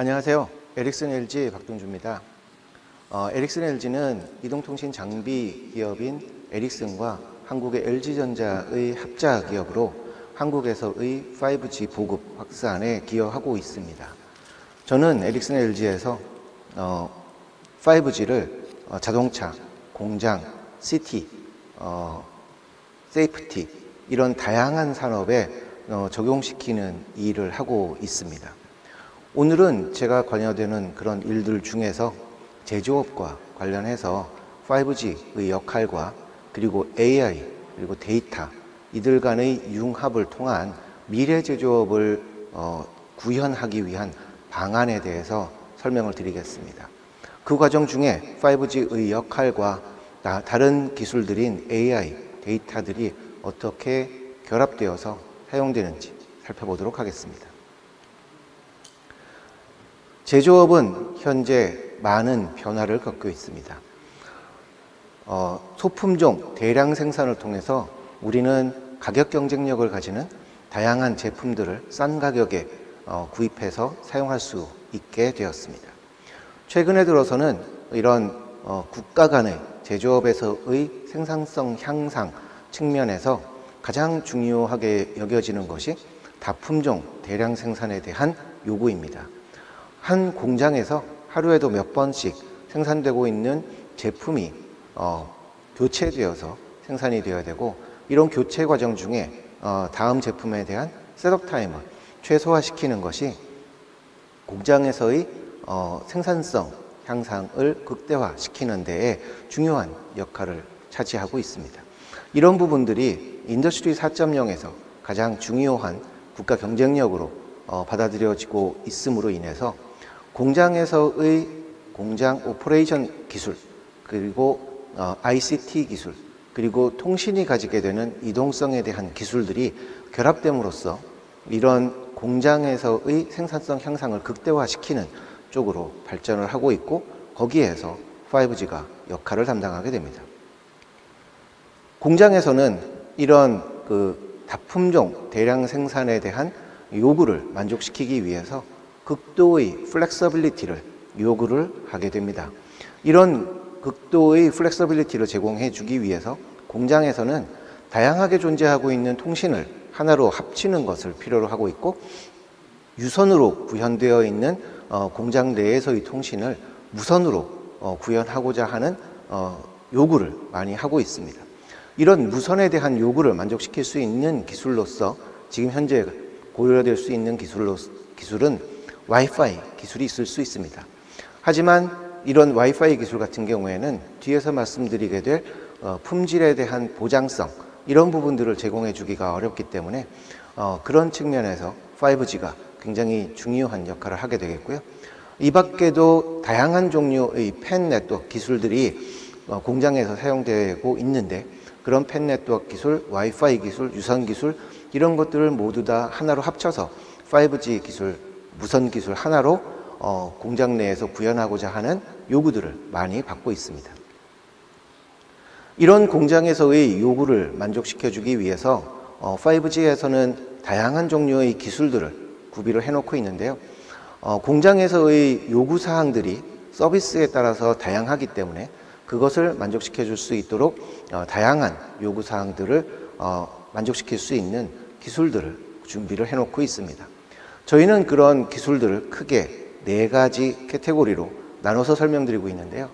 안녕하세요. 에릭슨 LG 박동주입니다. 에릭슨 LG는 이동통신 장비 기업인 에릭슨과 한국의 LG전자의 합자 기업으로 한국에서의 5G 보급 확산에 기여하고 있습니다. 저는 에릭슨 LG에서 5G를 자동차, 공장, 시티, 세이프티 이런 다양한 산업에 적용시키는 일을 하고 있습니다. 오늘은 제가 관여되는 그런 일들 중에서 제조업과 관련해서 5G의 역할과 그리고 AI 그리고 데이터 이들 간의 융합을 통한 미래 제조업을 구현하기 위한 방안에 대해서 설명을 드리겠습니다. 그 과정 중에 5G의 역할과 다른 기술들인 AI, 데이터들이 어떻게 결합되어서 사용되는지 살펴보도록 하겠습니다. 제조업은 현재 많은 변화를 겪고 있습니다. 소품종 대량 생산을 통해서 우리는 가격 경쟁력을 가지는 다양한 제품들을 싼 가격에 구입해서 사용할 수 있게 되었습니다. 최근에 들어서는 이런 국가 간의 제조업에서의 생산성 향상 측면에서 가장 중요하게 여겨지는 것이 다품종 대량 생산에 대한 요구입니다. 한 공장에서 하루에도 몇 번씩 생산되고 있는 제품이 교체되어서 생산이 되어야 되고, 이런 교체 과정 중에 다음 제품에 대한 셋업 타임을 최소화시키는 것이 공장에서의 생산성 향상을 극대화시키는 데에 중요한 역할을 차지하고 있습니다. 이런 부분들이 인더스트리 4.0에서 가장 중요한 국가 경쟁력으로 받아들여지고 있음으로 인해서 공장에서의 공장 오퍼레이션 기술, 그리고 ICT 기술, 그리고 통신이 가지게 되는 이동성에 대한 기술들이 결합됨으로써 이런 공장에서의 생산성 향상을 극대화시키는 쪽으로 발전을 하고 있고, 거기에서 5G가 역할을 담당하게 됩니다. 공장에서는 이런 다품종 대량 생산에 대한 요구를 만족시키기 위해서 극도의 플렉서빌리티를 요구를 하게 됩니다. 이런 극도의 플렉서빌리티를 제공해 주기 위해서 공장에서는 다양하게 존재하고 있는 통신을 하나로 합치는 것을 필요로 하고 있고, 유선으로 구현되어 있는 공장 내에서의 통신을 무선으로 구현하고자 하는 요구를 많이 하고 있습니다. 이런 무선에 대한 요구를 만족시킬 수 있는 기술로서 지금 현재 고려될 수 있는 기술은 와이파이 기술이 있을 수 있습니다. 하지만 이런 와이파이 기술 같은 경우에는 뒤에서 말씀드리게 될 품질에 대한 보장성, 이런 부분들을 제공해 주기가 어렵기 때문에 그런 측면에서 5G가 굉장히 중요한 역할을 하게 되겠고요. 이 밖에도 다양한 종류의 팬 네트워크 기술들이 공장에서 사용되고 있는데, 그런 팬 네트워크 기술, 와이파이 기술, 유선 기술 이런 것들을 모두 다 하나로 합쳐서 5G 기술, 무선 기술 하나로 공장 내에서 구현하고자 하는 요구들을 많이 받고 있습니다. 이런 공장에서의 요구를 만족시켜주기 위해서 5G에서는 다양한 종류의 기술들을 구비를 해놓고 있는데요. 공장에서의 요구사항들이 서비스에 따라서 다양하기 때문에 그것을 만족시켜 줄 수 있도록 다양한 요구사항들을 만족시킬 수 있는 기술들을 준비를 해놓고 있습니다. 저희는 그런 기술들을 크게 4가지 카테고리로 나눠서 설명드리고 있는데요.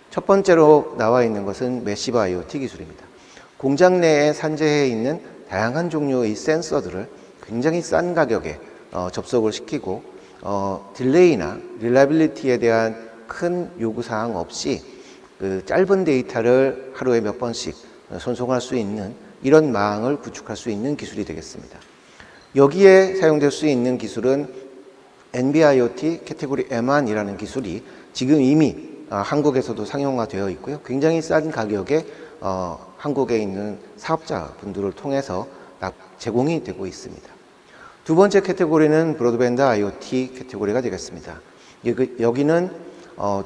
첫 번째로 나와 있는 것은 매시브 IoT 기술입니다. 공장 내에 산재해 있는 다양한 종류의 센서들을 굉장히 싼 가격에 접속을 시키고 딜레이나 릴라빌리티에 대한 큰 요구사항 없이 짧은 데이터를 하루에 몇 번씩 전송할 수 있는 이런 망을 구축할 수 있는 기술이 되겠습니다. 여기에 사용될 수 있는 기술은 NB-IoT 캐테고리 M1이라는 기술이 지금 이미 한국에서도 상용화되어 있고요. 굉장히 싼 가격에 한국에 있는 사업자분들을 통해서 제공이 되고 있습니다. 두 번째 카테고리는 브로드밴드 IoT 카테고리가 되겠습니다. 여기는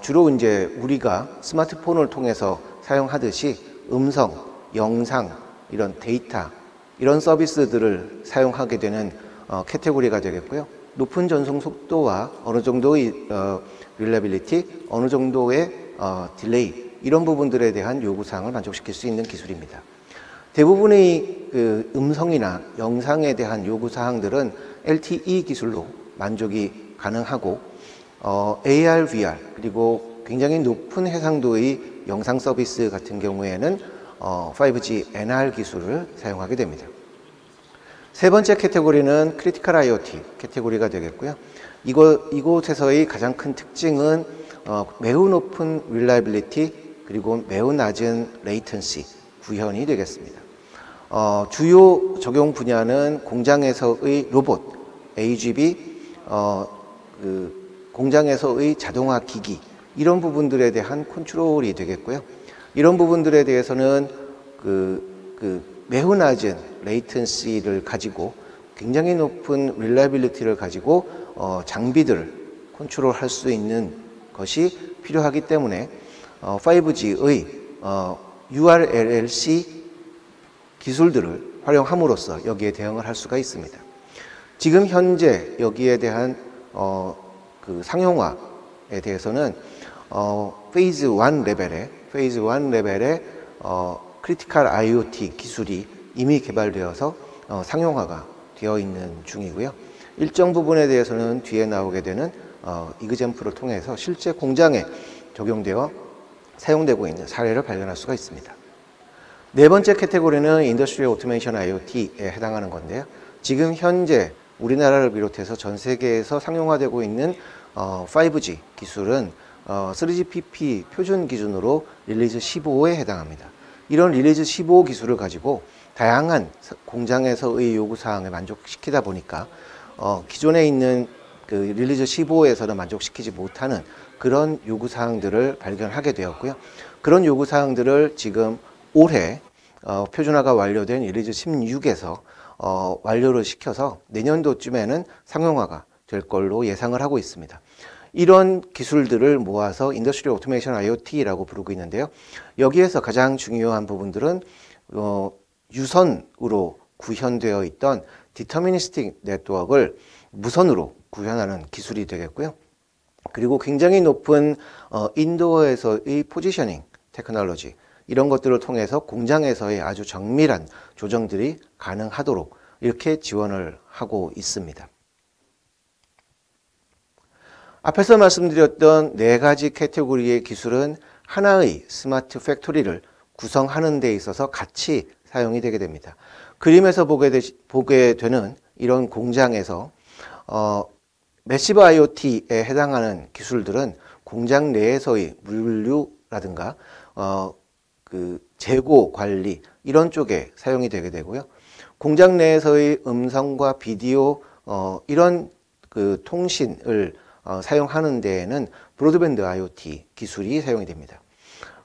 주로 이제 우리가 스마트폰을 통해서 사용하듯이 음성, 영상, 이런 데이터, 이런 서비스들을 사용하게 되는 카테고리가 되겠고요. 높은 전송 속도와 어느 정도의 릴레빌리티, 어느 정도의 딜레이 이런 부분들에 대한 요구사항을 만족시킬 수 있는 기술입니다. 대부분의 그 음성이나 영상에 대한 요구사항들은 LTE 기술로 만족이 가능하고 AR, VR 그리고 굉장히 높은 해상도의 영상 서비스 같은 경우에는 5G NR 기술을 사용하게 됩니다. 세 번째 카테고리는 크리티컬 IoT 카테고리가 되겠고요. 이곳에서의 가장 큰 특징은 매우 높은 릴라이빌리티 그리고 매우 낮은 레이턴시 구현이 되겠습니다. 주요 적용 분야는 공장에서의 로봇, AGV, 공장에서의 자동화 기기 이런 부분들에 대한 컨트롤이 되겠고요. 이런 부분들에 대해서는 매우 낮은 레이턴시를 가지고 굉장히 높은 릴라이빌리티를 가지고 장비들을 컨트롤할 수 있는 것이 필요하기 때문에 5G의 URLLC 기술들을 활용함으로써 여기에 대응을 할 수가 있습니다. 지금 현재 여기에 대한 상용화에 대해서는 페이즈 1 레벨의 크리티컬 IoT 기술이 이미 개발되어서 상용화가 되어 있는 중이고요. 일정 부분에 대해서는 뒤에 나오게 되는 이그젬플을 통해서 실제 공장에 적용되어 사용되고 있는 사례를 발견할 수가 있습니다. 네 번째 카테고리는 인더스트리얼 오토메이션 IoT에 해당하는 건데요. 지금 현재 우리나라를 비롯해서 전 세계에서 상용화되고 있는 5G 기술은 3GPP 표준 기준으로 릴리즈 15에 해당합니다. 이런 릴리즈 15 기술을 가지고 다양한 공장에서의 요구사항을 만족시키다 보니까 기존에 있는 그 릴리즈 15에서는 만족시키지 못하는 그런 요구사항들을 발견하게 되었고요. 그런 요구사항들을 지금 올해 표준화가 완료된 릴리즈 16에서 완료를 시켜서 내년도쯤에는 상용화가 될 걸로 예상을 하고 있습니다. 이런 기술들을 모아서 인더스트리얼 오토메이션 IoT라고 부르고 있는데요. 여기에서 가장 중요한 부분들은 유선으로 구현되어 있던 디터미니스틱 네트워크를 무선으로 구현하는 기술이 되겠고요. 그리고 굉장히 높은 인도어에서의 포지셔닝 테크놀로지 이런 것들을 통해서 공장에서의 아주 정밀한 조정들이 가능하도록 이렇게 지원을 하고 있습니다. 앞에서 말씀드렸던 네 가지 카테고리의 기술은 하나의 스마트 팩토리를 구성하는 데 있어서 같이 사용이 되게 됩니다. 그림에서 보게 되는 이런 공장에서 매시브 IoT에 해당하는 기술들은 공장 내에서의 물류라든가 재고 관리 이런 쪽에 사용이 되게 되고요. 공장 내에서의 음성과 비디오 이런 통신을 사용하는 데에는 브로드밴드 IoT 기술이 사용이 됩니다.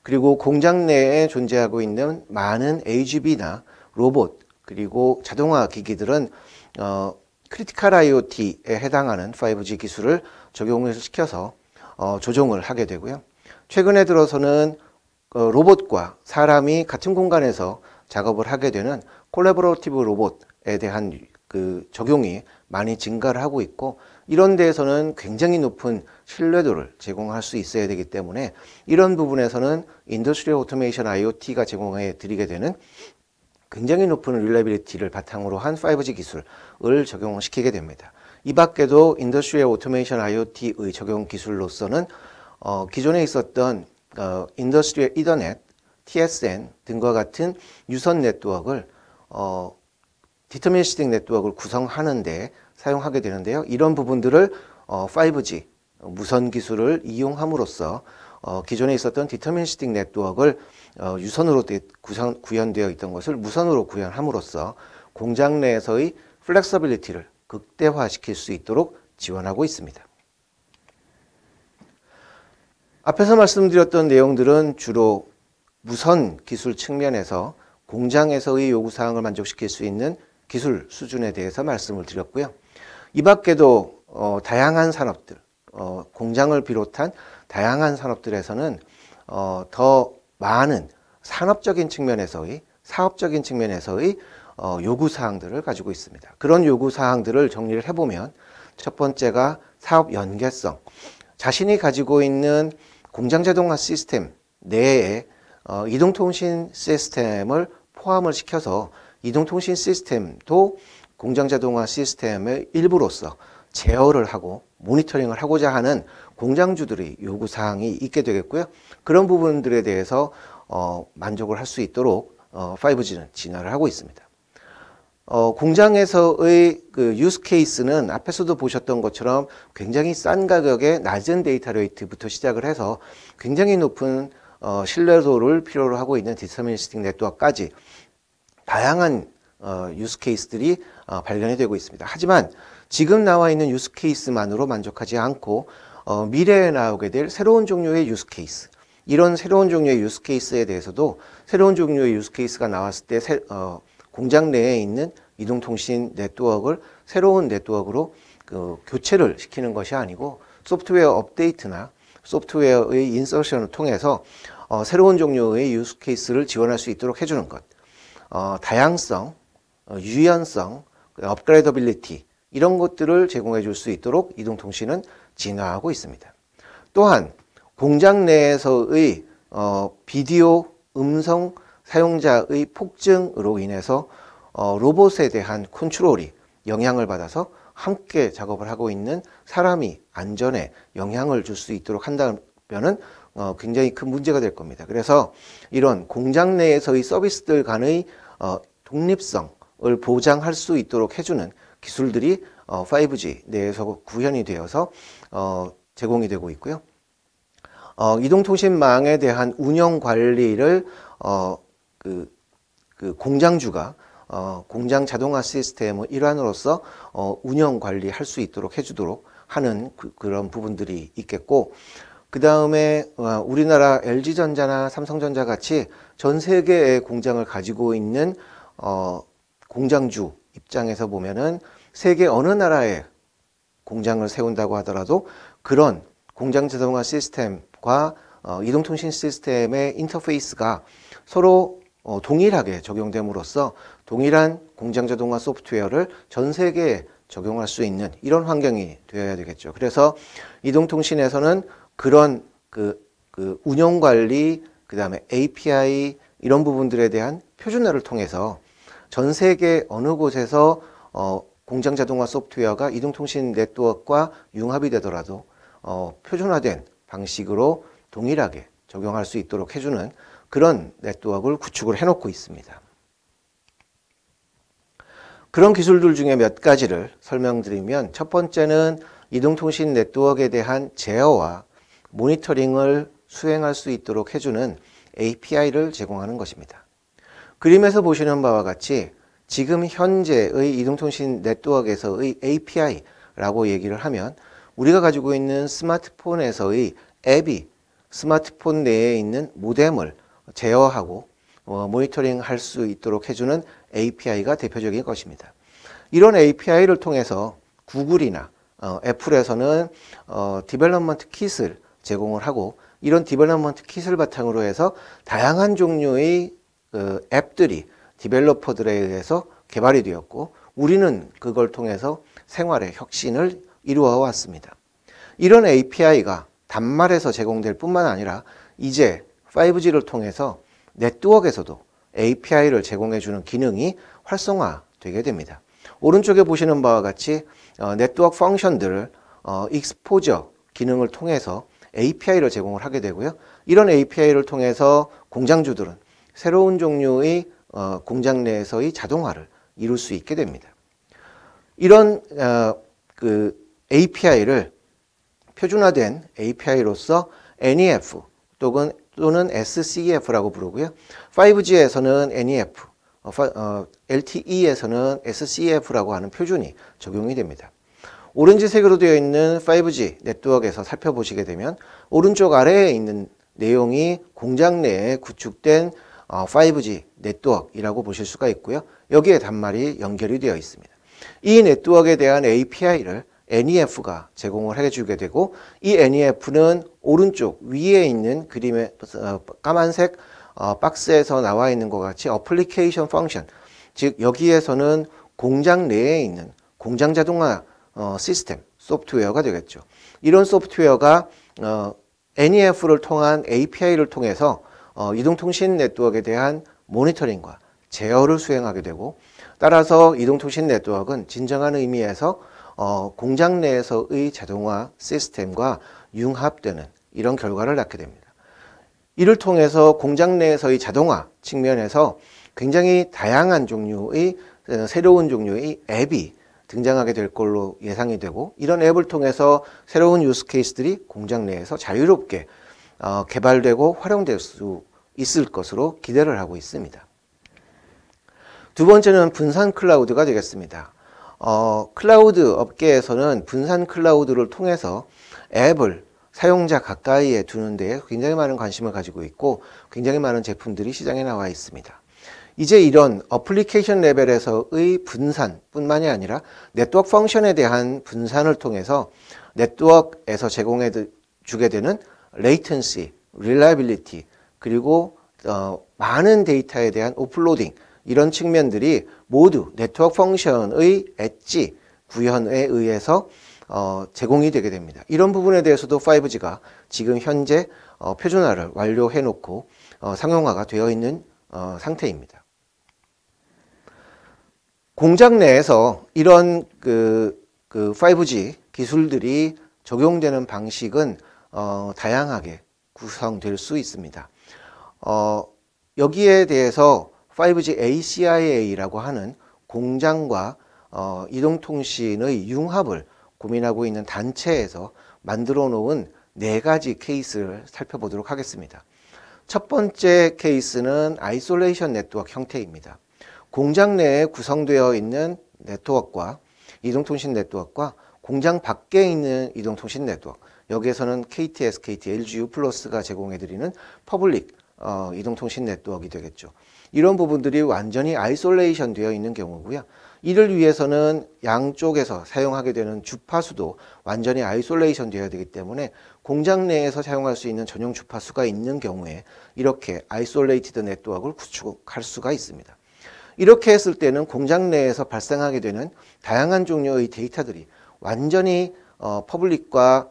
그리고 공장 내에 존재하고 있는 많은 AGV나 로봇 그리고 자동화 기기들은 크리티컬 IoT에 해당하는 5G 기술을 적용을 시켜서 조종을 하게 되고요. 최근에 들어서는 로봇과 사람이 같은 공간에서 작업을 하게 되는 콜라보레이티브 로봇에 대한 적용이 많이 증가를 하고 있고 이런 데에서는 굉장히 높은 신뢰도를 제공할 수 있어야 되기 때문에 이런 부분에서는 인더스트리얼 오토메이션 IoT가 제공해 드리게 되는 굉장히 높은 릴레이빌리티를 바탕으로 한 5G 기술을 적용시키게 됩니다. 이 밖에도 인더스트리얼 오토메이션 IoT의 적용 기술로서는 기존에 있었던 인더스트리얼 이더넷, TSN 등과 같은 유선 네트워크를 디터미니스틱 네트워크를 구성하는 데 사용하게 되는데요. 이런 부분들을 5G 무선 기술을 이용함으로써 기존에 있었던 디터미니스틱 네트워크를 유선으로 구현되어 있던 것을 무선으로 구현함으로써 공장 내에서의 플렉서빌리티를 극대화시킬 수 있도록 지원하고 있습니다. 앞에서 말씀드렸던 내용들은 주로 무선 기술 측면에서 공장에서의 요구사항을 만족시킬 수 있는 기술 수준에 대해서 말씀을 드렸고요. 이 밖에도 다양한 산업들, 공장을 비롯한 다양한 산업들에서는 더 많은 산업적인 측면에서의 사업적인 측면에서의 요구사항들을 가지고 있습니다. 그런 요구사항들을 정리를 해보면 첫 번째가 사업 연계성. 자신이 가지고 있는 공장 자동화 시스템 내에 이동통신 시스템을 포함을 시켜서 이동통신 시스템도 공장 자동화 시스템의 일부로서 제어를 하고 모니터링을 하고자 하는 공장주들의 요구사항이 있게 되겠고요. 그런 부분들에 대해서 만족을 할 수 있도록 5G는 진화를 하고 있습니다. 공장에서의 그 유스 케이스는 앞에서도 보셨던 것처럼 굉장히 싼 가격에 낮은 데이터 레이트부터 시작을 해서 굉장히 높은 신뢰도를 필요로 하고 있는 디터미니스틱 네트워크까지 다양한 유스 케이스들이 발견이 되고 있습니다. 하지만 지금 나와 있는 유스 케이스만으로 만족하지 않고 미래에 나오게 될 새로운 종류의 유스 케이스, 이런 새로운 종류의 유스 케이스에 대해서도 새로운 종류의 유스 케이스가 나왔을 때 공장 내에 있는 이동통신 네트워크를 새로운 네트워크로 교체를 시키는 것이 아니고 소프트웨어 업데이트나 소프트웨어의 인서션을 통해서 새로운 종류의 유스 케이스를 지원할 수 있도록 해주는 것, 다양성, 유연성, 업그레이더빌리티, 이런 것들을 제공해 줄 수 있도록 이동통신은 진화하고 있습니다. 또한 공장 내에서의 비디오, 음성 사용자의 폭증으로 인해서 로봇에 대한 컨트롤이 영향을 받아서 함께 작업을 하고 있는 사람이 안전에 영향을 줄 수 있도록 한다면은 굉장히 큰 문제가 될 겁니다. 그래서 이런 공장 내에서의 서비스들 간의 독립성을 보장할 수 있도록 해주는 기술들이 5G 내에서 구현이 되어서 제공이 되고 있고요. 이동통신망에 대한 운영 관리를 그 공장주가 공장 자동화 시스템의 일환으로서 운영 관리할 수 있도록 해주도록 하는 그런 부분들이 있겠고, 그 다음에 우리나라 LG전자나 삼성전자 같이 전 세계의 공장을 가지고 있는 공장주 입장에서 보면은 세계 어느 나라에 공장을 세운다고 하더라도 그런 공장 자동화 시스템과 이동통신 시스템의 인터페이스가 서로 동일하게 적용됨으로써 동일한 공장 자동화 소프트웨어를 전 세계에 적용할 수 있는 이런 환경이 되어야 되겠죠. 그래서 이동통신에서는 그런 그 운영 관리, 그 다음에 API 이런 부분들에 대한 표준화를 통해서 전 세계 어느 곳에서 공장 자동화 소프트웨어가 이동통신 네트워크와 융합이 되더라도 표준화된 방식으로 동일하게 적용할 수 있도록 해주는 그런 네트워크를 구축을 해놓고 있습니다. 그런 기술들 중에 몇 가지를 설명드리면, 첫 번째는 이동통신 네트워크에 대한 제어와 모니터링을 수행할 수 있도록 해주는 API를 제공하는 것입니다. 그림에서 보시는 바와 같이 지금 현재의 이동통신 네트워크에서의 API라고 얘기를 하면 우리가 가지고 있는 스마트폰에서의 앱이 스마트폰 내에 있는 모뎀을 제어하고 모니터링 할 수 있도록 해주는 API가 대표적인 것입니다. 이런 API를 통해서 구글이나 애플에서는 디벨롭먼트 킷을 제공을 하고, 이런 디벨롭먼트 킷을 바탕으로 해서 다양한 종류의 앱들이 디벨로퍼들에 의해서 개발이 되었고, 우리는 그걸 통해서 생활의 혁신을 이루어 왔습니다. 이런 API가 단말에서 제공될 뿐만 아니라 이제 5G를 통해서 네트워크에서도 API를 제공해주는 기능이 활성화되게 됩니다. 오른쪽에 보시는 바와 같이 네트워크 펑션들을 익스포저 기능을 통해서 API를 제공을 하게 되고요. 이런 API를 통해서 공장주들은 새로운 종류의 공장 내에서의 자동화를 이룰 수 있게 됩니다. 이런 그 API를 표준화된 API로서 NEF 또는 SCF라고 부르고요. 5G에서는 NEF, LTE에서는 SCF라고 하는 표준이 적용이 됩니다. 오렌지색으로 되어 있는 5G 네트워크에서 살펴보시게 되면 오른쪽 아래에 있는 내용이 공장 내에 구축된 5G 네트워크이라고 보실 수가 있고요. 여기에 단말이 연결이 되어 있습니다. 이 네트워크에 대한 API를 NEF가 제공을 해주게 되고, 이 NEF는 오른쪽 위에 있는 그림의 까만색 박스에서 나와 있는 것 같이 어플리케이션 펑션, 즉 여기에서는 공장 내에 있는 공장 자동화 시스템, 소프트웨어가 되겠죠. 이런 소프트웨어가 NEF를 통한 API를 통해서 이동통신 네트워크에 대한 모니터링과 제어를 수행하게 되고, 따라서 이동통신 네트워크는 진정한 의미에서 공장 내에서의 자동화 시스템과 융합되는 이런 결과를 낳게 됩니다. 이를 통해서 공장 내에서의 자동화 측면에서 굉장히 다양한 종류의 새로운 종류의 앱이 등장하게 될 걸로 예상이 되고, 이런 앱을 통해서 새로운 유스 케이스들이 공장 내에서 자유롭게 개발되고 활용될 수 있을 것으로 기대를 하고 있습니다. 두 번째는 분산 클라우드가 되겠습니다. 클라우드 업계에서는 분산 클라우드를 통해서 앱을 사용자 가까이에 두는 데에 굉장히 많은 관심을 가지고 있고, 굉장히 많은 제품들이 시장에 나와 있습니다. 이제 이런 어플리케이션 레벨에서의 분산뿐만이 아니라 네트워크 펑션에 대한 분산을 통해서 네트워크에서 제공해 주게 되는 레이턴시, 릴라이빌리티, 그리고 많은 데이터에 대한 오플로딩, 이런 측면들이 모두 네트워크 펑션의 엣지 구현에 의해서 제공이 되게 됩니다. 이런 부분에 대해서도 5G가 지금 현재 표준화를 완료해 놓고 상용화가 되어 있는 상태입니다. 공장 내에서 이런 그 5G 기술들이 적용되는 방식은 다양하게 구성될 수 있습니다. 여기에 대해서 5G ACIA라고 하는 공장과 이동통신의 융합을 고민하고 있는 단체에서 만들어 놓은 4가지 케이스를 살펴보도록 하겠습니다. 첫 번째 케이스는 아이솔레이션 네트워크 형태입니다. 공장 내에 구성되어 있는 네트워크와 이동통신 네트워크와 공장 밖에 있는 이동통신 네트워크, 여기에서는 KT, SKT, LGU 플러스가 제공해드리는 퍼블릭 이동통신 네트워크가 되겠죠. 이런 부분들이 완전히 아이솔레이션 되어 있는 경우고요. 이를 위해서는 양쪽에서 사용하게 되는 주파수도 완전히 아이솔레이션 되어야 되기 때문에 공장 내에서 사용할 수 있는 전용 주파수가 있는 경우에 이렇게 아이솔레이티드 네트워크를 구축할 수가 있습니다. 이렇게 했을 때는 공장 내에서 발생하게 되는 다양한 종류의 데이터들이 완전히 퍼블릭과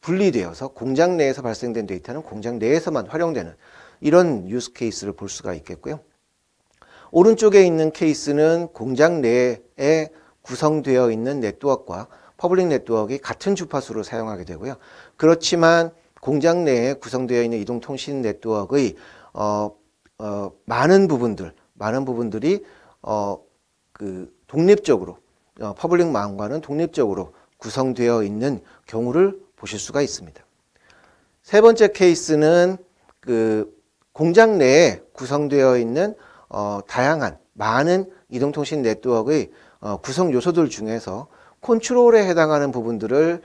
분리되어서 공장 내에서 발생된 데이터는 공장 내에서만 활용되는 이런 유스 케이스를 볼 수가 있겠고요. 오른쪽에 있는 케이스는 공장 내에 구성되어 있는 네트워크와 퍼블릭 네트워크가 같은 주파수를 사용하게 되고요. 그렇지만 공장 내에 구성되어 있는 이동통신 네트워크의 많은 부분들이 독립적으로 퍼블릭망과는 독립적으로 구성되어 있는 경우를 보실 수가 있습니다. 세 번째 케이스는 공장 내에 구성되어 있는 다양한 많은 이동통신 네트워크의 구성 요소들 중에서 컨트롤에 해당하는 부분들을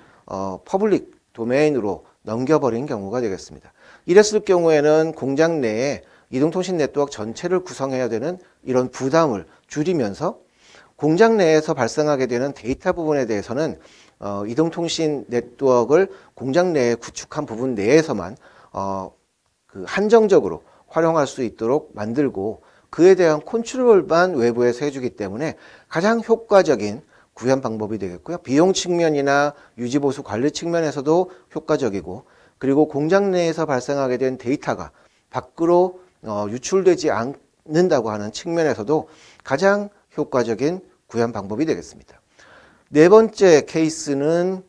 퍼블릭 도메인으로 넘겨버린 경우가 되겠습니다. 이랬을 경우에는 공장 내에 이동통신 네트워크 전체를 구성해야 되는 이런 부담을 줄이면서 공장 내에서 발생하게 되는 데이터 부분에 대해서는 이동통신 네트워크를 공장 내에 구축한 부분 내에서만 한정적으로 활용할 수 있도록 만들고 그에 대한 컨트롤만 외부에서 해주기 때문에 가장 효과적인 구현 방법이 되겠고요. 비용 측면이나 유지보수 관리 측면에서도 효과적이고, 그리고 공장 내에서 발생하게 된 데이터가 밖으로 유출되지 않는다고 하는 측면에서도 가장 효과적인 구현 방법이 되겠습니다. 네 번째 케이스는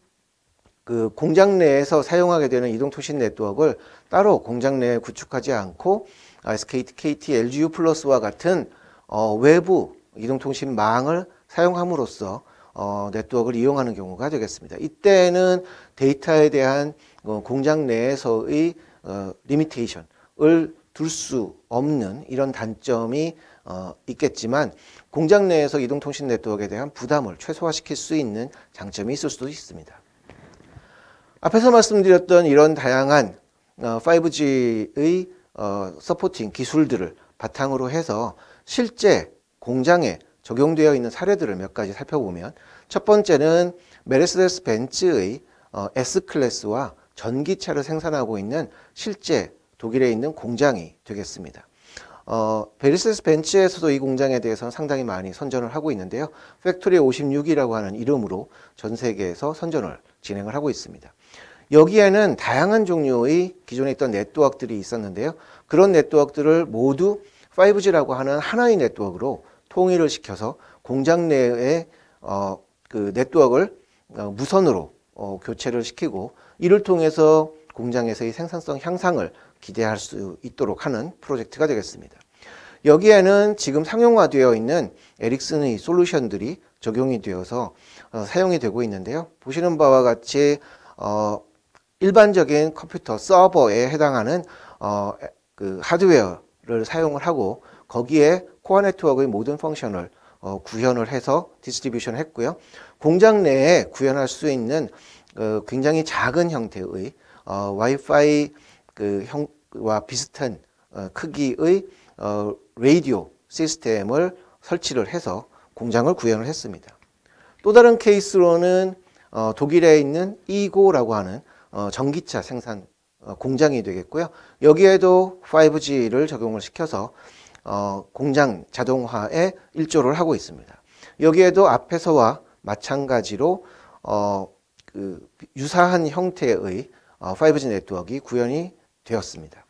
공장 내에서 사용하게 되는 이동통신 네트워크를 따로 공장 내에 구축하지 않고 SKT, KT, LGU 플러스와 같은 외부 이동통신망을 사용함으로써 네트워크를 이용하는 경우가 되겠습니다. 이때는 데이터에 대한 공장 내에서의 리미테이션을 둘 수 없는 이런 단점이 있겠지만 공장 내에서 이동통신 네트워크에 대한 부담을 최소화시킬 수 있는 장점이 있을 수도 있습니다. 앞에서 말씀드렸던 이런 다양한 5G의 서포팅 기술들을 바탕으로 해서 실제 공장에 적용되어 있는 사례들을 몇 가지 살펴보면, 첫 번째는 메르세데스 벤츠의 S클래스와 전기차를 생산하고 있는 실제 독일에 있는 공장이 되겠습니다. 베르세스 벤츠에서도 이 공장에 대해서는 상당히 많이 선전을 하고 있는데요. 팩토리 56이라고 하는 이름으로 전 세계에서 선전을 진행을 하고 있습니다. 여기에는 다양한 종류의 기존에 있던 네트워크들이 있었는데요. 그런 네트워크들을 모두 5G라고 하는 하나의 네트워크로 통일을 시켜서 공장 내에 그 네트워크를 무선으로 교체를 시키고 이를 통해서 공장에서의 생산성 향상을 기대할 수 있도록 하는 프로젝트가 되겠습니다. 여기에는 지금 상용화되어 있는 에릭슨의 솔루션들이 적용이 되어서 사용이 되고 있는데요. 보시는 바와 같이 일반적인 컴퓨터 서버에 해당하는 그 하드웨어를 사용을 하고 거기에 코어 네트워크의 모든 펑션을 구현을 해서 디스트리뷰션을 했고요. 공장 내에 구현할 수 있는 굉장히 작은 형태의 와이파이 와 비슷한 크기의 라디오 시스템을 설치를 해서 공장을 구현을 했습니다. 또 다른 케이스로는 독일에 있는 이고라고 하는 전기차 생산 공장이 되겠고요. 여기에도 5G를 적용을 시켜서 공장 자동화에 일조를 하고 있습니다. 여기에도 앞에서와 마찬가지로 그 유사한 형태의 5G 네트워크가 구현이 되었습니다.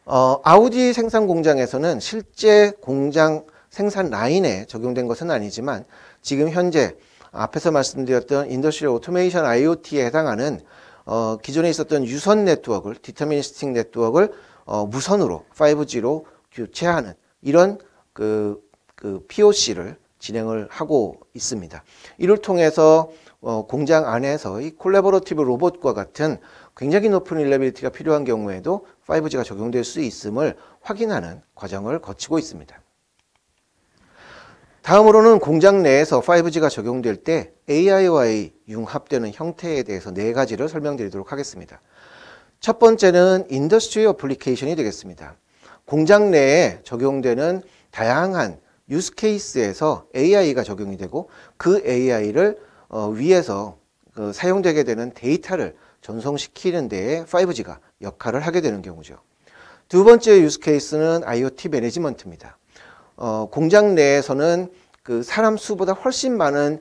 아우디 생산 공장에서는 실제 공장 생산 라인에 적용된 것은 아니지만 지금 현재 앞에서 말씀드렸던 인더스트리얼 오토메이션 IoT에 해당하는 기존에 있었던 유선 네트워크를 디터미니스틱 네트워크를 무선으로 5G로 교체하는 이런 그 POC를 진행을 하고 있습니다. 이를 통해서 공장 안에서의 콜라보러티브 로봇과 같은 굉장히 높은 릴레빌리티가 필요한 경우에도 5G가 적용될 수 있음을 확인하는 과정을 거치고 있습니다. 다음으로는 공장 내에서 5G가 적용될 때 AI와의 융합되는 형태에 대해서 4가지를 설명드리도록 하겠습니다. 첫 번째는 인더스트리 어플리케이션이 되겠습니다. 공장 내에 적용되는 다양한 유스 케이스에서 AI가 적용이 되고 그 AI를 위해서 사용되게 되는 데이터를 전송시키는 데에 5G가 역할을 하게 되는 경우죠. 두 번째 유스 케이스는 IoT 매니지먼트입니다. 공장 내에서는 그 사람 수보다 훨씬 많은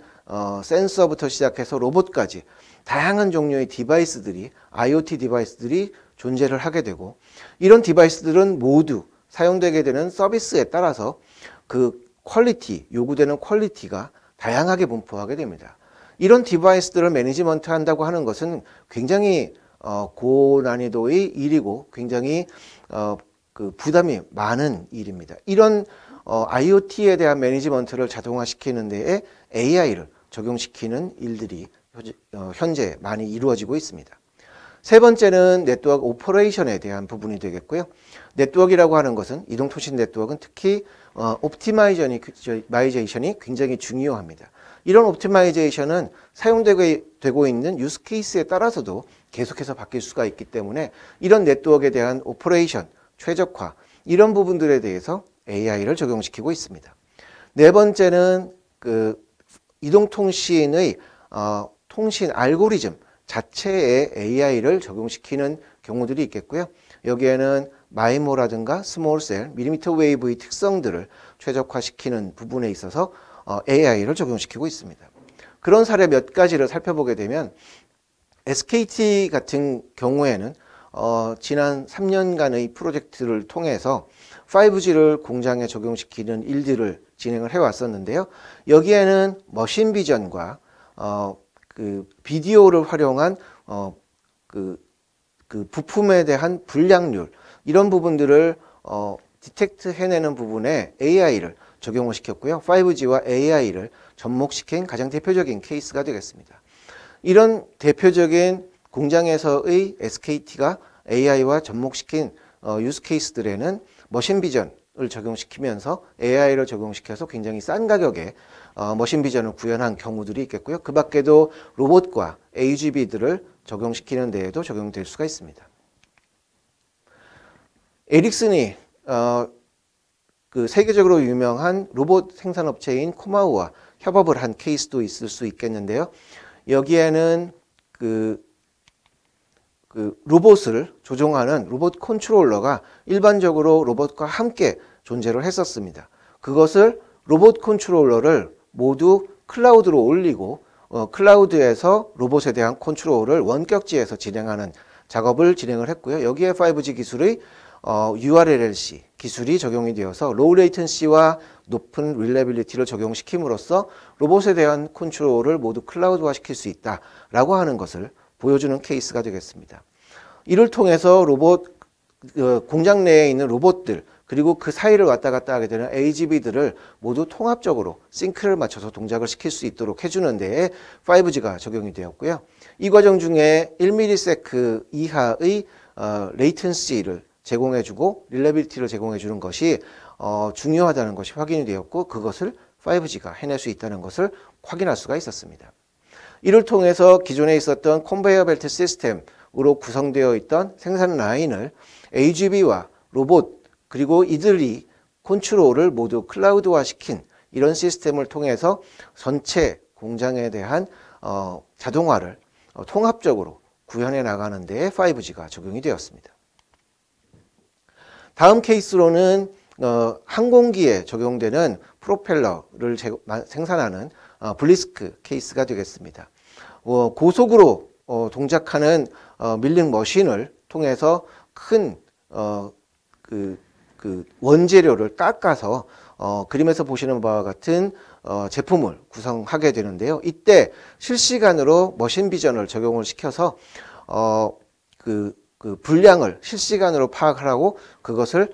센서부터 시작해서 로봇까지 다양한 종류의 디바이스들이 IoT 디바이스들이 존재를 하게 되고 이런 디바이스들은 모두 사용되게 되는 서비스에 따라서 그 퀄리티, 요구되는 퀄리티가 다양하게 분포하게 됩니다. 이런 디바이스들을 매니지먼트 한다고 하는 것은 굉장히 고난이도의 일이고 굉장히 그 부담이 많은 일입니다. 이런 IoT에 대한 매니지먼트를 자동화시키는 데에 AI를 적용시키는 일들이 현재 많이 이루어지고 있습니다. 세 번째는 네트워크 오퍼레이션에 대한 부분이 되겠고요. 네트워크라고 하는 것은 이동통신 네트워크는 특히 옵티마이제이션이 굉장히 중요합니다. 이런 옵티마이제이션은 사용되고 있는 유스 케이스에 따라서도 계속해서 바뀔 수가 있기 때문에 이런 네트워크에 대한 오퍼레이션, 최적화 이런 부분들에 대해서 AI를 적용시키고 있습니다. 네 번째는 그 이동통신의 통신 알고리즘 자체에 AI를 적용시키는 경우들이 있겠고요. 여기에는 마이모라든가 스몰셀, 밀리미터 웨이브의 특성들을 최적화시키는 부분에 있어서 AI를 적용시키고 있습니다. 그런 사례 몇 가지를 살펴보게 되면 SKT 같은 경우에는 지난 3년간의 프로젝트를 통해서 5G를 공장에 적용시키는 일들을 진행을 해왔었는데요. 여기에는 머신 비전과 그 비디오를 활용한 그 부품에 대한 불량률 이런 부분들을 디텍트 해내는 부분에 AI를 적용을 시켰고요. 5G와 AI를 접목시킨 가장 대표적인 케이스가 되겠습니다. 이런 대표적인 공장에서의 SKT가 AI와 접목시킨 유스 케이스들에는 머신 비전을 적용시키면서 AI를 적용시켜서 굉장히 싼 가격에 머신 비전을 구현한 경우들이 있겠고요. 그 밖에도 로봇과 AGV들을 적용시키는 데에도 적용될 수가 있습니다. 에릭슨이 그 세계적으로 유명한 로봇 생산업체인 코마우와 협업을 한 케이스도 있을 수 있겠는데요. 여기에는 그 그 로봇을 조종하는 로봇 컨트롤러가 일반적으로 로봇과 함께 존재를 했었습니다. 그것을 로봇 컨트롤러를 모두 클라우드로 올리고 클라우드에서 로봇에 대한 컨트롤을 원격지에서 진행하는 작업을 진행을 했고요. 여기에 5G 기술의 URLLC 기술이 적용이 되어서 로우 레이턴시와 높은 릴레빌리티를 적용시킴으로써 로봇에 대한 컨트롤을 모두 클라우드화 시킬 수 있다라고 하는 것을 보여주는 케이스가 되겠습니다. 이를 통해서 공장 내에 있는 로봇들 그리고 그 사이를 왔다 갔다 하게 되는 AGV들을 모두 통합적으로 싱크를 맞춰서 동작을 시킬 수 있도록 해주는 데에 5G가 적용이 되었고요. 이 과정 중에 1ms 이하의 레이턴시를 제공해주고 릴레빌리티를 제공해주는 것이 중요하다는 것이 확인이 되었고 그것을 5G가 해낼 수 있다는 것을 확인할 수가 있었습니다. 이를 통해서 기존에 있었던 컨베이어 벨트 시스템으로 구성되어 있던 생산 라인을 AGV와 로봇 그리고 이들이 컨트롤을 모두 클라우드화 시킨 이런 시스템을 통해서 전체 공장에 대한 자동화를 통합적으로 구현해 나가는 데에 5G가 적용이 되었습니다. 다음 케이스로는 항공기에 적용되는 프로펠러를 생산하는 블리스크 케이스가 되겠습니다. 고속으로 동작하는 밀링 머신을 통해서 큰 원재료를 깎아서 그림에서 보시는 바와 같은 제품을 구성하게 되는데요. 이때 실시간으로 머신 비전을 적용을 시켜서 그 분량을 실시간으로 파악하라고 그것을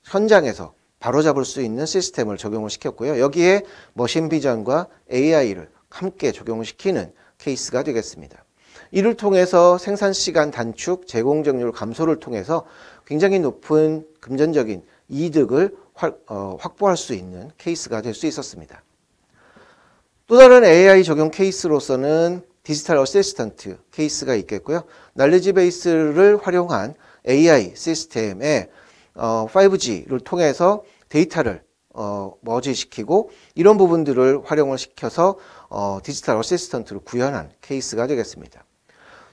현장에서 바로잡을 수 있는 시스템을 적용을 시켰고요. 여기에 머신 비전과 AI를 함께 적용시키는 케이스가 되겠습니다. 이를 통해서 생산시간 단축, 제공적률 감소를 통해서 굉장히 높은 금전적인 이득을 확보할 수 있는 케이스가 될 수 있었습니다. 또 다른 AI 적용 케이스로서는 디지털 어시스턴트 케이스가 있겠고요. 날리지 베이스를 활용한 AI 시스템에 5G를 통해서 데이터를 머지시키고 이런 부분들을 활용을 시켜서 디지털 어시스턴트를 구현한 케이스가 되겠습니다.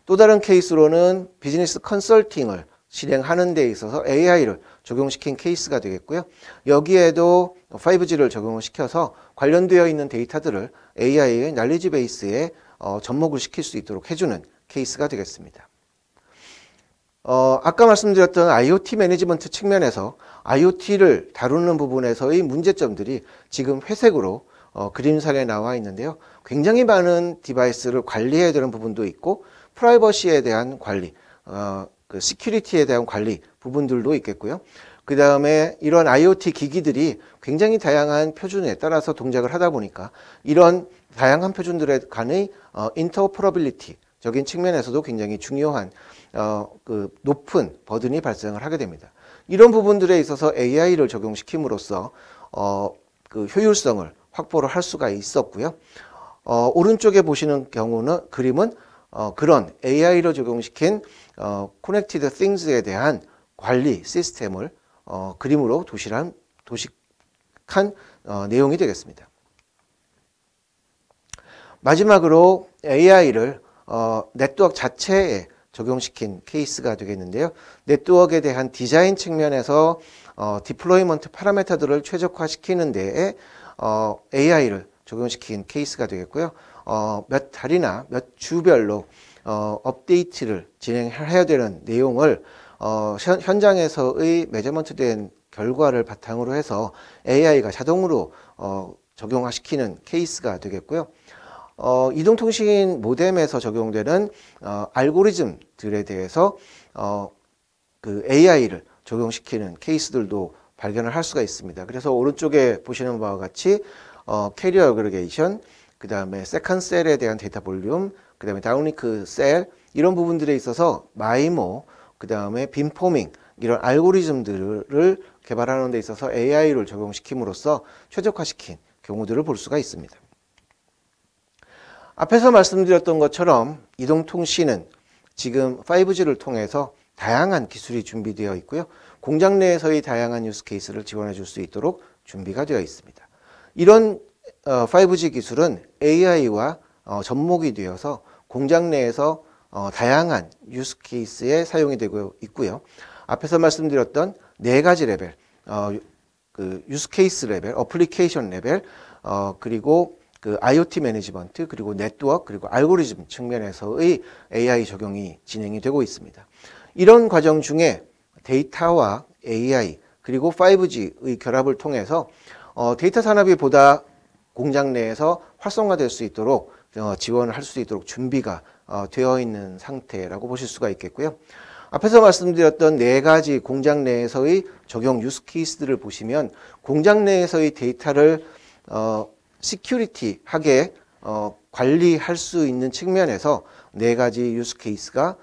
또 다른 케이스로는 비즈니스 컨설팅을 실행하는 데 있어서 AI를 적용시킨 케이스가 되겠고요. 여기에도 5G를 적용을 시켜서 관련되어 있는 데이터들을 AI의 날리지 베이스에 접목을 시킬 수 있도록 해주는 케이스가 되겠습니다. 아까 말씀드렸던 IoT 매니지먼트 측면에서 IoT를 다루는 부분에서의 문제점들이 지금 회색으로 그림상에 나와 있는데요. 굉장히 많은 디바이스를 관리해야 되는 부분도 있고 프라이버시에 대한 관리, 그 시큐리티에 대한 관리 부분들도 있겠고요. 그 다음에 이런 IoT 기기들이 굉장히 다양한 표준에 따라서 동작을 하다 보니까 이런 다양한 표준들에 간의 인터오퍼러빌리티적인 측면에서도 굉장히 중요한 그 높은 버든이 발생을 하게 됩니다. 이런 부분들에 있어서 AI를 적용시킴으로써 그 효율성을 확보를 할 수가 있었고요. 오른쪽에 보시는 경우는 그림은 그런 AI를 적용시킨 Connected Things에 대한 관리 시스템을 그림으로 도식한 내용이 되겠습니다. 마지막으로 AI를 네트워크 자체에 적용시킨 케이스가 되겠는데요. 네트워크에 대한 디자인 측면에서 디플로이먼트 파라미터들을 최적화시키는 데에 AI를 적용시킨 케이스가 되겠고요. 몇 달이나 몇 주별로 업데이트를 진행해야 되는 내용을 현장에서의 매저먼트된 결과를 바탕으로 해서 AI가 자동으로 적용시키는 케이스가 되겠고요. 이동통신 모뎀에서 적용되는 알고리즘들에 대해서 그 AI를 적용시키는 케이스들도 발견을 할 수가 있습니다. 그래서 오른쪽에 보시는 바와 같이 캐리어 어그리게이션, 그 다음에 세컨 셀에 대한 데이터 볼륨, 그 다음에 다운링크 셀 이런 부분들에 있어서 마이모, 그 다음에 빔포밍 이런 알고리즘들을 개발하는 데 있어서 AI를 적용시킴으로써 최적화시킨 경우들을 볼 수가 있습니다. 앞에서 말씀드렸던 것처럼 이동통신은 지금 5G를 통해서 다양한 기술이 준비되어 있고요. 공장 내에서의 다양한 유스 케이스를 지원해 줄 수 있도록 준비가 되어 있습니다. 이런 5G 기술은 AI와 접목이 되어서 공장 내에서 다양한 유스 케이스에 사용이 되고 있고요. 앞에서 말씀드렸던 네 가지 레벨, 그 유스 케이스 레벨, 어플리케이션 레벨, 그리고 그 IoT 매니지먼트, 그리고 네트워크, 그리고 알고리즘 측면에서의 AI 적용이 진행이 되고 있습니다. 이런 과정 중에 데이터와 AI, 그리고 5G의 결합을 통해서 데이터 산업이 보다 공장 내에서 활성화될 수 있도록 지원을 할 수 있도록 준비가 되어 있는 상태라고 보실 수가 있겠고요. 앞에서 말씀드렸던 네 가지 공장 내에서의 적용 유스 케이스들을 보시면 공장 내에서의 데이터를 시큐리티하게 관리할 수 있는 측면에서 네 가지 유스 케이스가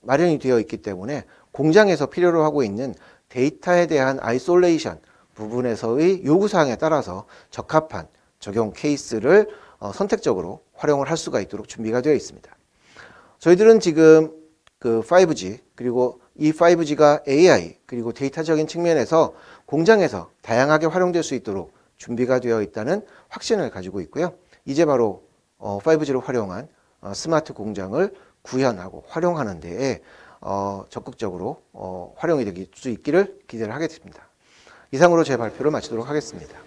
마련이 되어 있기 때문에 공장에서 필요로 하고 있는 데이터에 대한 아이솔레이션 부분에서의 요구사항에 따라서 적합한 적용 케이스를 선택적으로 활용을 할 수가 있도록 준비가 되어 있습니다. 저희들은 지금 그 5G, 그리고 이 5G가 AI, 그리고 데이터적인 측면에서 공장에서 다양하게 활용될 수 있도록 준비가 되어 있다는 확신을 가지고 있고요. 이제 바로 5G를 활용한 스마트 공장을 구현하고 활용하는 데에 적극적으로 활용이 될 수 있기를 기대를 하겠습니다. 이상으로 제 발표를 마치도록 하겠습니다.